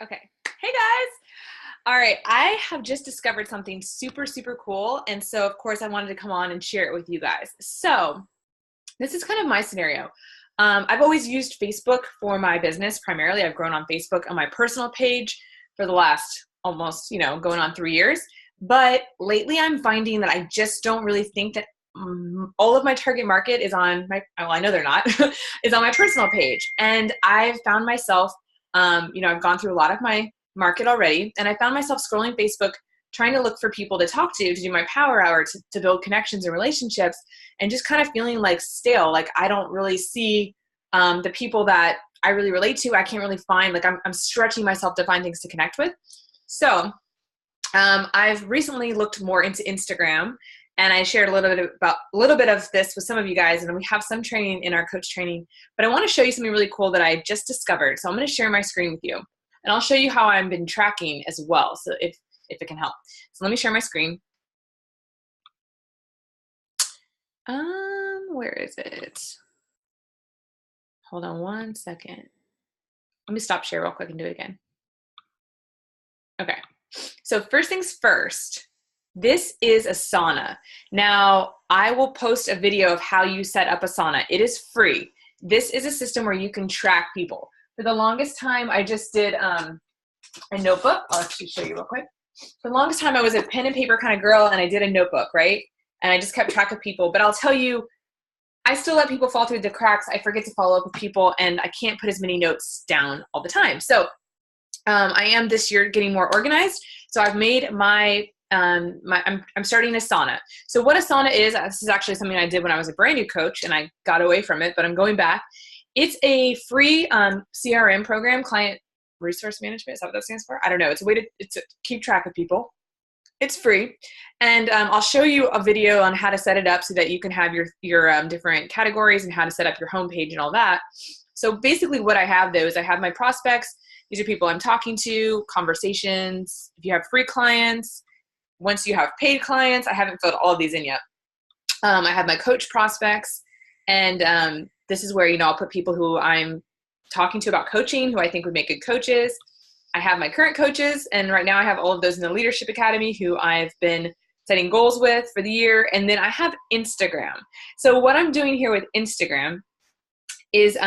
Okay. Hey guys. All right. I have just discovered something super, super cool. And so of course I wanted to come on and share it with you guys. So this is kind of my scenario. I've always used Facebook for my business. Primarily, I've grown on Facebook on my personal page for the last almost, going on 3 years. But lately I'm finding that I just don't really think that all of my target market is on my, well, I know they're not, is on my personal page. And I've found myself, I've gone through a lot of my market already, and I found myself scrolling Facebook trying to look for people to talk to do my power hour, to build connections and relationships, and just kind of feeling like stale, like I don't really see the people that I really relate to. I can't really find, like I'm stretching myself to find things to connect with. So I've recently looked more into Instagram, and I shared a little bit of this with some of you guys, and we have some training in our coach training, but I want to show you something really cool that I just discovered. So I'm going to share my screen with you, and I'll show you how I've been tracking as well, so if it can help. So let me share my screen. Where is it? Hold on one second. Let me stop share real quick and do it again. Okay. So first things first, this is Asana. Now, I will post a video of how you set up Asana. It is free. This is a system where you can track people. For the longest time, I just did a notebook. I'll actually show you real quick. For the longest time, I was a pen and paper kind of girl, and I did a notebook, right? And I just kept track of people. But I'll tell you, I still let people fall through the cracks. I forget to follow up with people, and I can't put as many notes down all the time. So I am this year getting more organized. So I've made I'm starting Asana. So what Asana is, this is actually something I did when I was a brand new coach, and I got away from it, but I'm going back. It's a free CRM program, client resource management. Is that what that stands for? I don't know. It's a way to keep track of people. It's free. And I'll show you a video on how to set it up so that you can have your different categories and how to set up your homepage and all that. So basically what I have though is I have my prospects. These are people I'm talking to, conversations. If you have free clients, once you have paid clients, I haven't filled all of these in yet. I have my coach prospects, and this is where, I'll put people who I'm talking to about coaching, who I think would make good coaches. I have my current coaches, and right now I have all of those in the Leadership Academy who I've been setting goals with for the year. And then I have Instagram. So what I'm doing here with Instagram is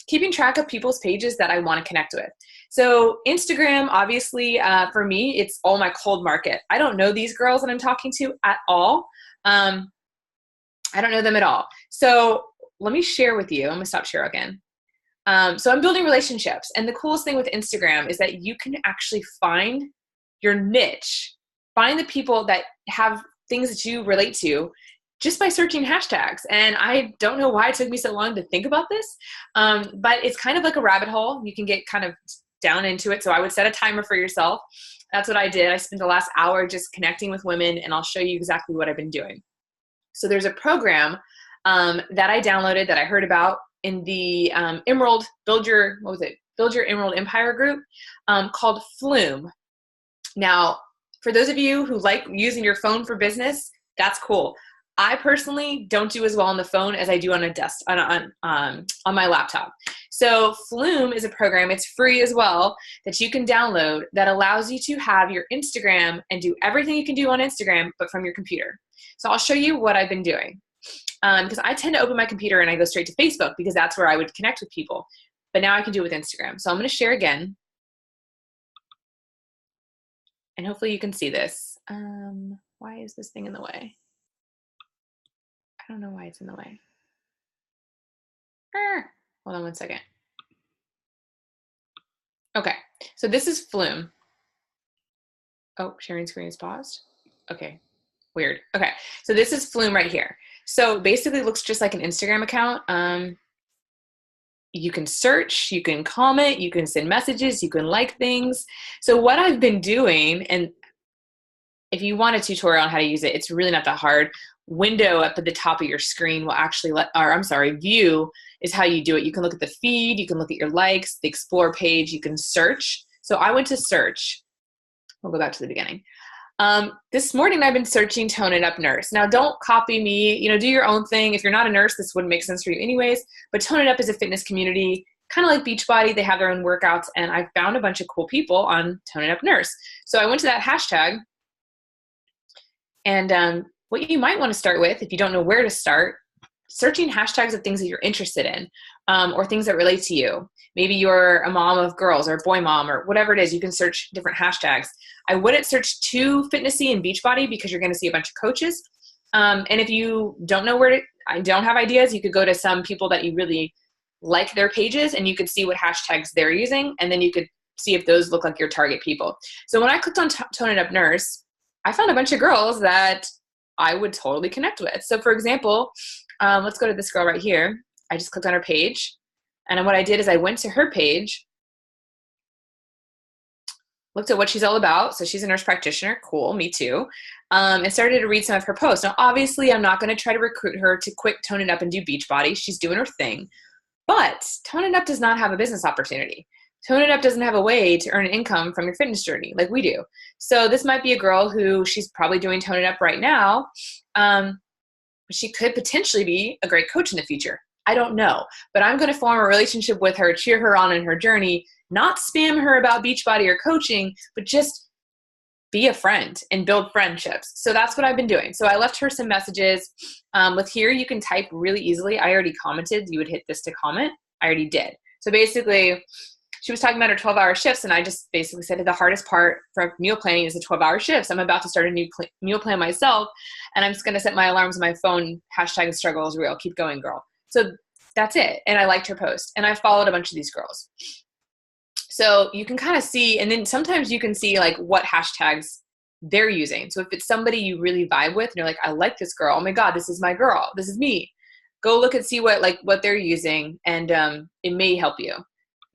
keeping track of people's pages that I want to connect with. So Instagram, obviously, for me, it's all my cold market. I don't know these girls that I'm talking to at all. I don't know them at all. So let me share with you. I'm going to stop share again. So I'm building relationships. And the coolest thing with Instagram is that you can actually find your niche, find the people that have things that you relate to just by searching hashtags. And I don't know why it took me so long to think about this, but it's kind of like a rabbit hole. You can get kind of down into it. So I would set a timer for yourself. That's what I did. I spent the last hour just connecting with women, and I'll show you exactly what I've been doing. So there's a program that I downloaded that I heard about in the Emerald, Build Your Emerald Empire group called Flume. Now, for those of you who like using your phone for business, that's cool. I personally don't do as well on the phone as I do on a desk on my laptop. So Flume is a program, it's free as well, that you can download that allows you to have your Instagram and do everything you can do on Instagram, but from your computer. So I'll show you what I've been doing. Because I tend to open my computer and I go straight to Facebook because that's where I would connect with people. But now I can do it with Instagram. So I'm going to share again. And hopefully you can see this. Why is this thing in the way? I don't know why it's in the way. Hold on one second. Okay, so this is Flume. Oh, sharing screen is paused. Okay, weird. Okay, so this is Flume right here. So basically it looks just like an Instagram account. You can search, you can comment, you can send messages, you can like things. So what I've been doing, and if you want a tutorial on how to use it, it's really not that hard. Window up at the top of your screen will actually view is how you do it. You can look at the feed, you can look at your likes, the explore page, you can search. So I went to search. We'll go back to the beginning. This morning I've been searching Tone It Up Nurse. Now don't copy me, do your own thing. If you're not a nurse, this wouldn't make sense for you anyways, but Tone It Up is a fitness community kind of like Beachbody. They have their own workouts, and I found a bunch of cool people on Tone It Up Nurse. So I went to that hashtag, and what you might want to start with, if you don't know where to start, searching hashtags of things that you're interested in, or things that relate to you. Maybe you're a mom of girls or a boy mom or whatever it is. You can search different hashtags. I wouldn't search too fitnessy and Beachbody because you're going to see a bunch of coaches. And if you don't know I don't have ideas, you could go to some people that you really like their pages, and you could see what hashtags they're using, and then you could see if those look like your target people. So when I clicked on Tone It Up Nurse, I found a bunch of girls that I would totally connect with. So for example, let's go to this girl right here. I just clicked on her page, and what I did is I went to her page, looked at what she's all about. So she's a nurse practitioner. Cool, me too. And started to read some of her posts. Now, obviously, I'm not going to try to recruit her to quick Tone It Up and do Beachbody. She's doing her thing. But Tone It Up does not have a business opportunity. Tone It Up doesn't have a way to earn an income from your fitness journey like we do. So this might be a girl who she's probably doing Tone It Up right now. She could potentially be a great coach in the future. I don't know. But I'm going to form a relationship with her, cheer her on in her journey, not spam her about Beachbody or coaching, but just be a friend and build friendships. So that's what I've been doing. So I left her some messages. With here, you can type really easily. I already commented. You would hit this to comment. I already did. So basically, she was talking about her 12-hour shifts, and I just basically said that the hardest part for meal planning is the 12-hour shifts. I'm about to start a new meal plan myself, and I'm just going to set my alarms on my phone. Hashtag struggle is real. Keep going, girl. So that's it. And I liked her post, and I followed a bunch of these girls. So you can kind of see, and then sometimes you can see like what hashtags they're using. So if it's somebody you really vibe with and you're like, I like this girl. Oh my God, this is my girl. This is me. Go look and see what they're using, and it may help you.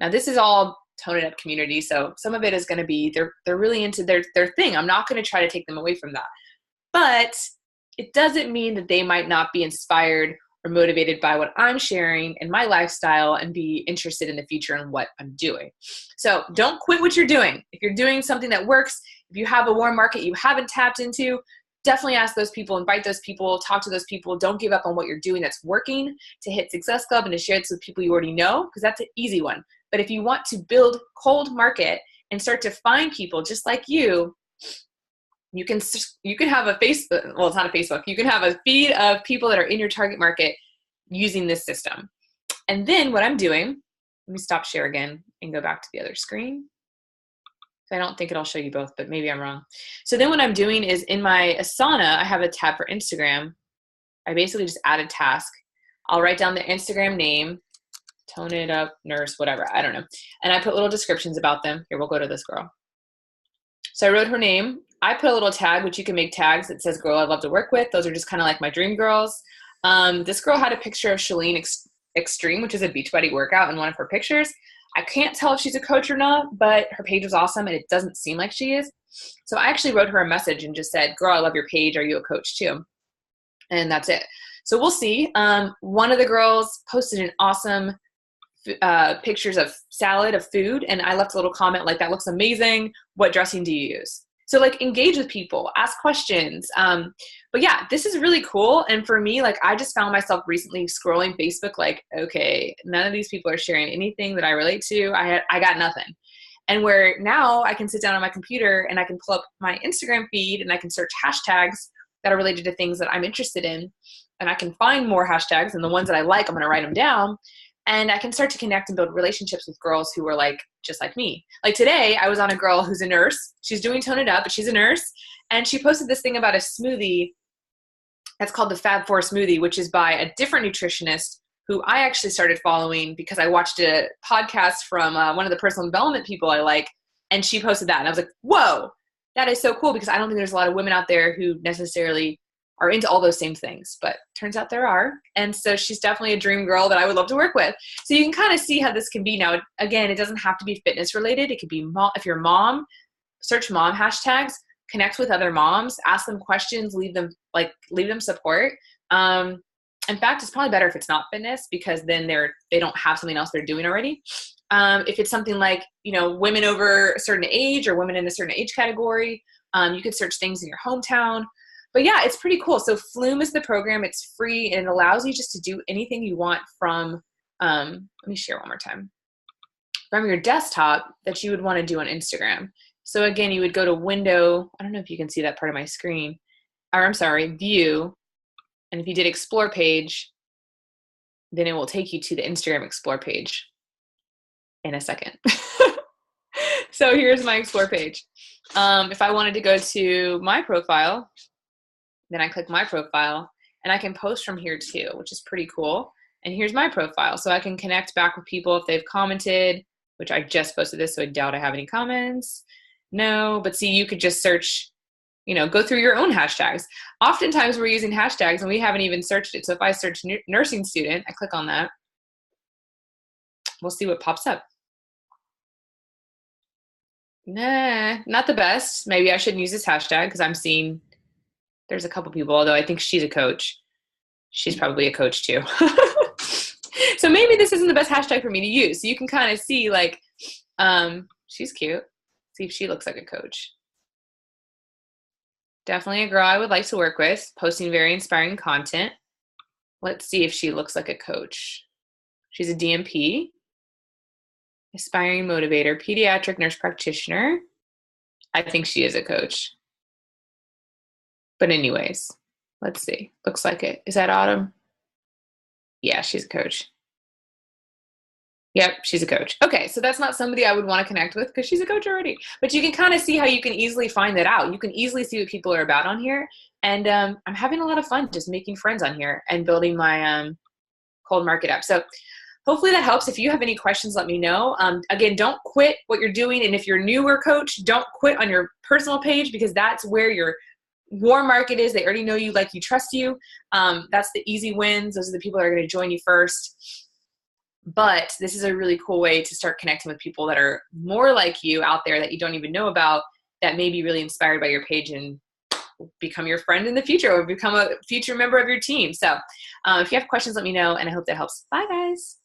Now this is all Tone It Up community. So some of it is going to be, they're really into their thing. I'm not going to try to take them away from that, but it doesn't mean that they might not be inspired or motivated by what I'm sharing in my lifestyle and be interested in the future in what I'm doing. So don't quit what you're doing. If you're doing something that works, if you have a warm market you haven't tapped into, definitely ask those people, invite those people, talk to those people. Don't give up on what you're doing that's working, to hit Success Club and to share it with people you already know, because that's an easy one. But if you want to build cold market and start to find people just like you can have a Facebook, well, it's not a Facebook, you can have a feed of people that are in your target market using this system. And then what I'm doing, let me stop share again and go back to the other screen. I don't think it'll show you both, but maybe I'm wrong. So then what I'm doing is in my Asana, I have a tab for Instagram. I basically just add a task. I'll write down the Instagram name, Tone It Up Nurse, whatever, I don't know. And I put little descriptions about them. Here, we'll go to this girl. So I wrote her name. I put a little tag, which you can make tags that says girl I'd love to work with. Those are just kind of like my dream girls. This girl had a picture of Chalene Extreme, which is a Beachbody workout, in one of her pictures. I can't tell if she's a coach or not, but her page was awesome and it doesn't seem like she is. So I actually wrote her a message and just said, girl, I love your page. Are you a coach too? And that's it. So we'll see. One of the girls posted an awesome pictures of salad, of food, and I left a little comment like, that looks amazing. What dressing do you use? So like engage with people, ask questions. But yeah, this is really cool. And for me, like I just found myself recently scrolling Facebook, like, okay, none of these people are sharing anything that I relate to. I got nothing. And where now I can sit down on my computer and I can pull up my Instagram feed and I can search hashtags that are related to things that I'm interested in. And I can find more hashtags, and the ones that I like, I'm going to write them down. And I can start to connect and build relationships with girls who are like, just like me. Like today, I was on a girl who's a nurse. She's doing Tone It Up, but she's a nurse. And she posted this thing about a smoothie that's called the Fab 4 smoothie, which is by a different nutritionist who I actually started following because I watched a podcast from one of the personal development people I like. And she posted that. And I was like, whoa, that is so cool, because I don't think there's a lot of women out there who necessarily are into all those same things, but turns out there are. And so she's definitely a dream girl that I would love to work with. So you can kind of see how this can be now. Again, it doesn't have to be fitness related. It could be if you're a mom, search mom hashtags, connect with other moms, ask them questions, leave them support. In fact, it's probably better if it's not fitness, because then they don't have something else they're doing already. If it's something like, women over a certain age or women in a certain age category, you could search things in your hometown. But yeah, it's pretty cool. So Flume is the program. It's free and it allows you just to do anything you want from, let me share one more time. from your desktop that you would want to do on Instagram. So again, you would go to window, I don't know if you can see that part of my screen, or I'm sorry, view. And if you did explore page, then it will take you to the Instagram explore page in a second. So here's my explore page. If I wanted to go to my profile, then I click my profile and I can post from here too, which is pretty cool. And here's my profile. So I can connect back with people if they've commented, which I just posted this, so I doubt I have any comments. No, but see, you could just search, go through your own hashtags. Oftentimes we're using hashtags and we haven't even searched it. So if I search nursing student, I click on that, we'll see what pops up. Nah, not the best. Maybe I shouldn't use this hashtag because I'm seeing there's a couple people, although I think she's a coach. She's probably a coach too. So maybe this isn't the best hashtag for me to use. So you can kind of see like, she's cute. See if she looks like a coach. Definitely a girl I would like to work with, posting very inspiring content. Let's see if she looks like a coach. She's a DMP, aspiring motivator, pediatric nurse practitioner. I think she is a coach. But anyways, let's see. Looks like it. Is that Autumn? Yeah, she's a coach. Yep, she's a coach. Okay, so that's not somebody I would want to connect with because she's a coach already. But you can kind of see how you can easily find that out. You can easily see what people are about on here. And I'm having a lot of fun just making friends on here and building my cold market app. So hopefully that helps. If you have any questions, let me know. Again, don't quit what you're doing. And if you're newer coach, don't quit on your personal page because that's where your warm market is. They already know you, like you, trust you. That's the easy wins. Those are the people that are going to join you first. But this is a really cool way to start connecting with people that are more like you out there that you don't even know about, that may be really inspired by your page and become your friend in the future or become a future member of your team. So if you have questions, let me know, and I hope that helps. Bye, guys.